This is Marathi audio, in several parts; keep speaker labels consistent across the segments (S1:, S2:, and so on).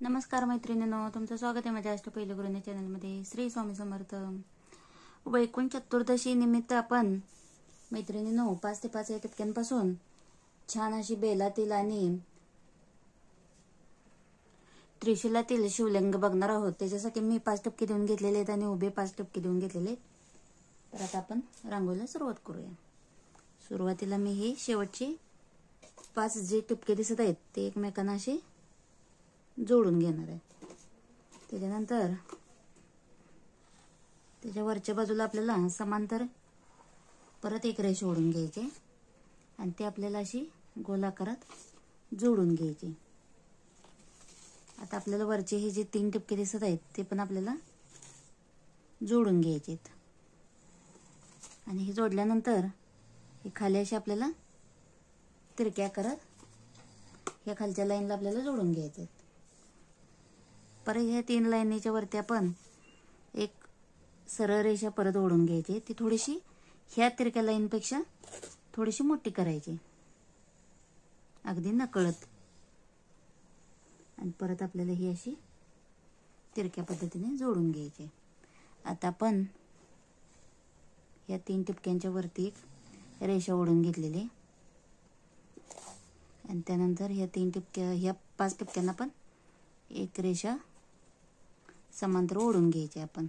S1: नमस्कार मैत्रिणींनो, तुमचं स्वागत आहे माझ्या अष्टपैलू गृहिणी चॅनलमध्ये. श्री स्वामी समर्थ. वैकुंठ चतुर्दशी निमित्त आपण मैत्रिणींनो 5 ते 5 या टप्प्यांपासून छान अशी बेलातील आणि त्रिशूलातील शिवलिंग बघणार आहोत. त्याच्यासाठी मी 5 टप्पे देऊन घेतलेले आहेत आणि उभे 5 टप्पे देऊन घेतलेले आहेत. तर आता आपण रांगोळीला सुरुवात करूया. सुरुवातीला मी हे शेवटचे 5 जे टप्पे दिसत आहेत ते एकमेकांना असे जोडून घेणार आहे. त्याच्यानंतर त्याच्या वरच्या बाजूला आपल्याला समांतर परत एक रेष ओढून घ्यायची आणि ती आपल्याला अशी गोलाकारात जोडून घ्यायची. आता आपल्याला वरचे हे जे 3 टप्पे दिसत आहेत ते पण आपल्याला जोडून घ्यायचे आहेत. आणि हे जोडल्यानंतर हे खाली असे आपल्याला तिरक्या करत या खालच्या लाईनला आपल्याला जोडून घ्यायचे आहेत. परत ह्या 3 लाईनीच्या वरती आपण एक सरळ रेषा परत ओढून घ्यायची. ती थोडीशी ह्या तिरक्या लाईनपेक्षा थोडीशी मोठी करायची, अगदी नकळत. आणि परत आपल्याला ही अशी तिरक्या पद्धतीने जोडून घ्यायची. आता आपण या 3 टिपक्यांच्या वरती एक रेषा ओढून घेतलेली आणि त्यानंतर ह्या 5 टिपक्यांना पण एक रेषा समांतर ओढून घ्यायची आपण.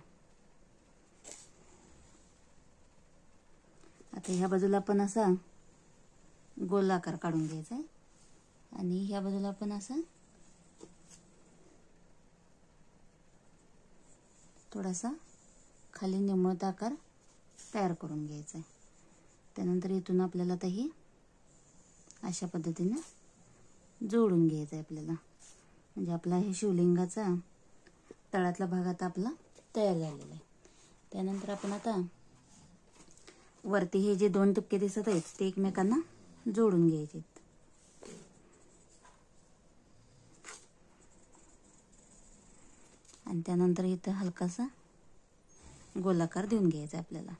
S1: आता ह्या बाजूला आपण असा गोलाकार काढून घ्यायचा आहे आणि ह्या बाजूला आपण असा थोडासा खाली निमुळत आकार तयार करून घ्यायचा आहे. त्यानंतर इथून आपल्याला आता ही अशा पद्धतीने जोडून घ्यायचं आहे आपल्याला. म्हणजे आपला हे शिवलिंगाचा तळातला भाग आता आपला तयार झालेला आहे. त्यानंतर आपण आता वरती हे जे 2 टप्पे दिसत आहेत ते एकमेकांना जोडून घ्यायचे. आणि त्यानंतर इथं हलकासा गोलाकार देऊन घ्यायचा आपल्याला.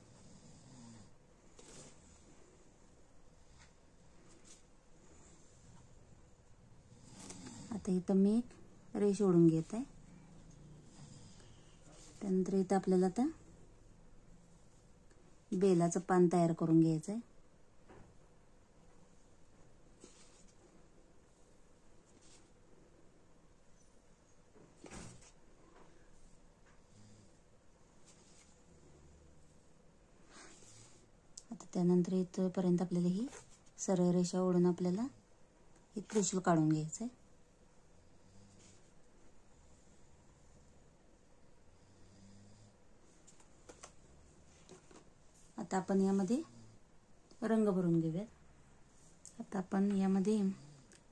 S1: आता इथं मी एक रेष ओढून घेत आहे. त्यानंतर इथं आपल्याला आता बेलाचं पान तयार करून घ्यायचं आहे. आता त्यानंतर इथपर्यंत आपल्याला ही सरळ रेषा ओढून आपल्याला हे त्रिशूल काढून घ्यायचं आहे. आता आपण यामध्ये रंग भरून घेऊयात. आता आपण यामध्ये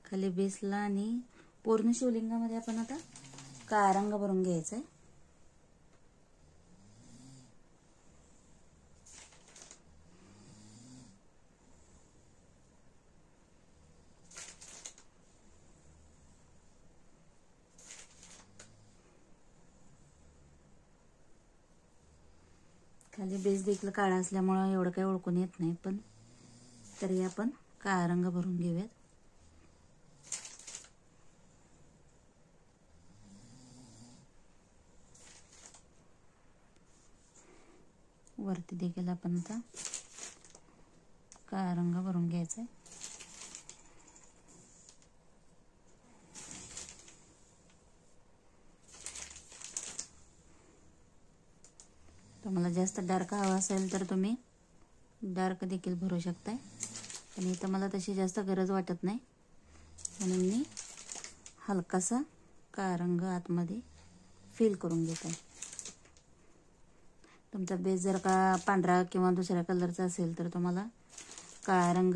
S1: खाली बेसला आणि पूर्ण शिवलिंगामध्ये आपण आता काळा रंग भरून घ्यायचा आहे. खाली बेस देखील काळा असल्यामुळे एवढं काही ओळखून येत नाही, पण तरी आपण काळा रंग भरून घेऊयात. वरती देखील आपण आता काळा रंग भरून घ्यायचा आहे. तुम्हाला जास्त डार्क हवा असेल तर तुम्ही डार्क देखील भरू शकताय, पण इथं मला तशी जास्त गरज वाटत नाही म्हणून मी हलकासा काळा रंग आतमध्ये फिल करून घेत आहे. तुमचा बेस जर का पांढरा किंवा दुसऱ्या कलरचा असेल तर तुम्हाला काळा रंग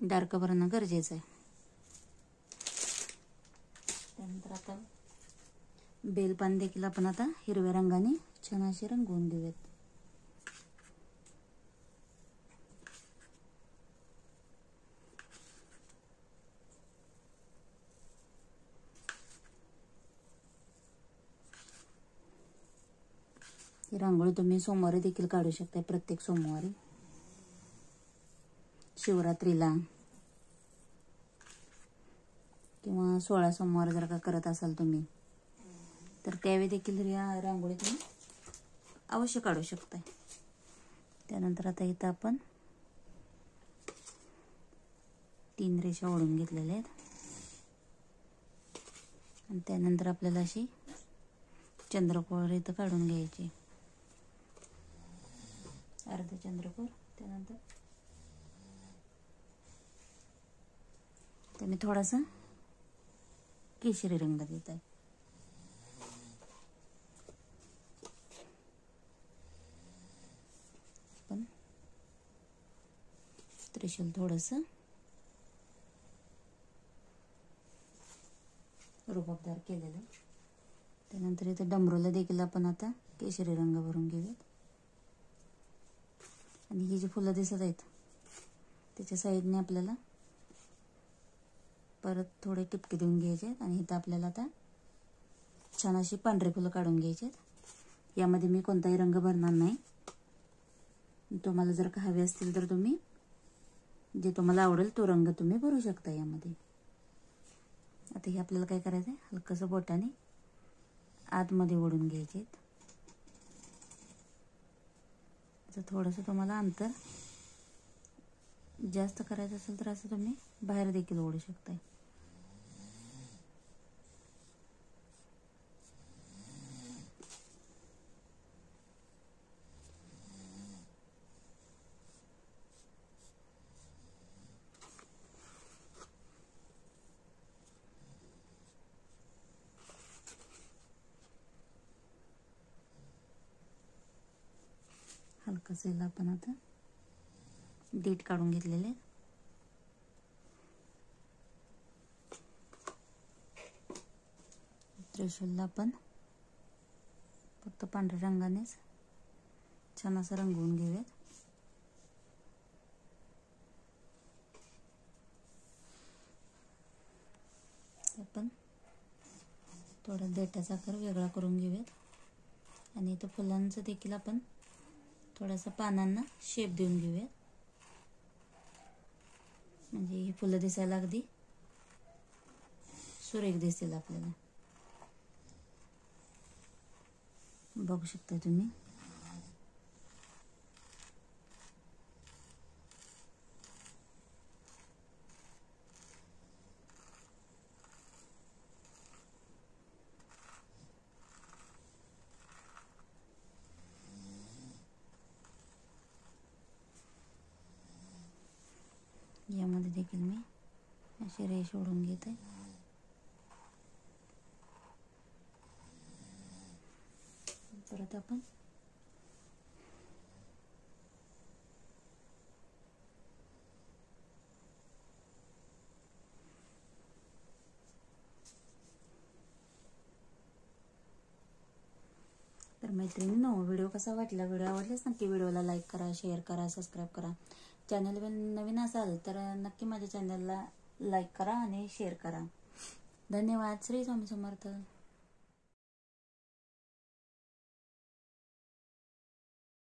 S1: डार्क भरणं गरजेचं आहे. त्यानंतर आता बेलपान देखील आपण आता हिरव्या रंगाने छान असे रंगवून देऊयात. ही रांगोळी तुम्ही सोमवारी देखील काढू शकता. प्रत्येक सोमवारी, शिवरात्रीला किंवा 16 सोमवार जर का करत असाल तुम्ही तर त्यावेळी देखील या रांगोळी तुम्ही अवश्य काढू शकताय. त्यानंतर आता इथं आपण 3 रेषा ओढून घेतलेल्या आहेत आणि त्यानंतर आपल्याला अशी चंद्रकोर इथं काढून घ्यायची, अर्ध चंद्रकोर. त्यानंतर मी थोडासा केशरी रंग देत आहे. पण त्रिशूल थोडंसं रुबाबदार केलेलं आहे. त्यानंतर इथं डमरूला देखील आपण आता केशरी रंग भरून घेऊयात. आणि ही जी फुलं दिसत आहेत त्याच्या साईडने आपल्याला परत थोडे टिपके देऊन घ्यायचे आहेत. आणि इथं आपल्याला आता छान अशी पांढरी फुलं काढून घ्यायची आहेत. यामध्ये मी कोणताही रंग भरणार नाही. तुम्हाला जर का हवे असतील तर तुम्ही जे तुम्हाला आवडेल तो रंग तुम्ही भरू शकता यामध्ये. आता हे आपल्याला काय करायचं आहे, हलकंसं बोटाने आतमध्ये ओढून घ्यायचे आहेत. तर थोडंसं तुम्हाला अंतर जास्त करायचं असेल तर असं तुम्ही बाहेर देखील ओढू शकताय. हलकंसं याला आपण आता देठ काढून घेतलेले. त्रिशूलला आपण फक्त पांढऱ्या रंगानेच छान असं रंगवून घेऊयात. आपण थोडा देठाचा आकार वेगळा करून घेऊयात. आणि इथं फुलांचं देखील आपण थोडासा पानांना शेप देऊन घेऊयात, म्हणजे ही फुलं दिसायला अगदी सुरेख दिसतील आपल्याला. बघू शकता तुम्ही. यामध्ये देखील मी अशी रेष ओढून घेते. परत आपण तर मैत्रिणींनो, व्हिडिओ कसा वाटला? व्हिडिओ आवडल्यास नक्की व्हिडिओला लाईक करा, शेअर करा, सबस्क्राईब करा. चॅनलवर नवीन असाल तर नक्की माझ्या चॅनलला लाईक करा आणि शेअर करा. धन्यवाद. श्री स्वामी समर्थ.